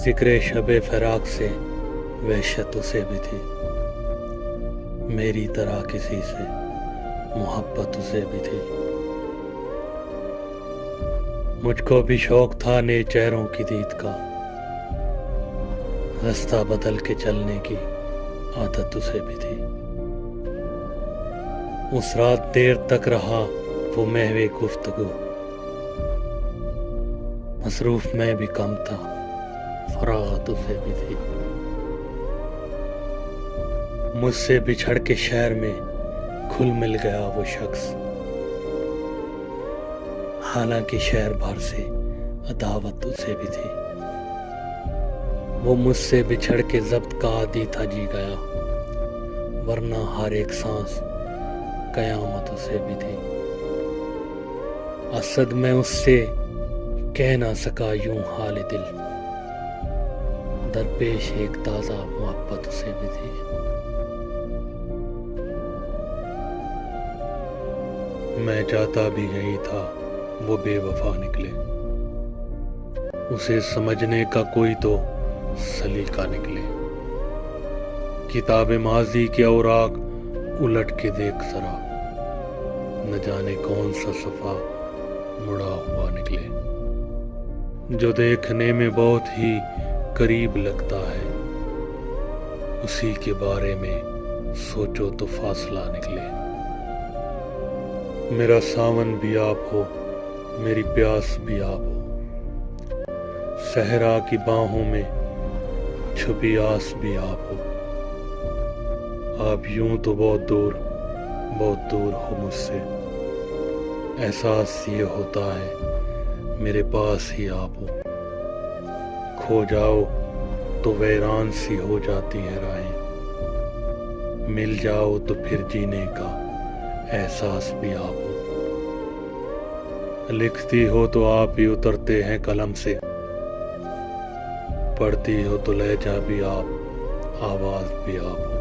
ذکر شب فراق سے وحشت اسے بھی تھی، میری طرح کسی سے محبت اسے بھی تھی۔ مجھ کو بھی شوق تھا نئے چہروں کی دید کا، راستہ بدل کے چلنے کی عادت اسے بھی تھی۔ اس رات دیر تک رہا وہ محو گفتگو، مصروف میں بھی کم تھا فراغت اسے بھی تھی۔ مجھ سے بچھڑ کے شہر میں گھل مل گیا وہ شخص، حالانکہ شہر بھر سے عداوت اسے بھی تھی۔ وہ مجھ سے بچھڑ کے ضبط کا عادی تھا جی گیا، ورنہ ہر ایک سانس قیامت اسے بھی تھی۔ اسد میں اس سے کہہ نہ سکا یوں حال دل، درپیش ایک تازہ محبت اسے بھی تھی۔ میں چاہتا بھی یہی تھا وہ بے وفا نکلے، اسے سمجھنے کا کوئی تو سلیقہ نکلے۔ کتاب ماضی کے اوراق الٹ کے دیکھ ذرا، نہ جانے کون سا صفحہ مڑا ہوا نکلے۔ جو دیکھنے میں بہت ہی قریب لگتا ہے، اسی کے بارے میں سوچو تو فاصلہ نکلے۔ میرا ساون بھی آپ ہو، میری پیاس بھی آپ ہو، صحرا کی باہوں میں چھپی آس بھی آپ ہو۔ آپ یوں تو بہت دور ہو مجھ سے، احساس یہ ہوتا ہے میرے پاس ہی آپ ہو۔ کھو جاؤ تو ویران سی ہو جاتی ہے راہیں، مل جاؤ تو پھر جینے کا احساس بھی آپ ہو۔ لکھتی ہو تو آپ ہی اترتے ہیں قلم سے، پڑھتی ہو تو لہجہ بھی آپ، آواز بھی آپ ہو۔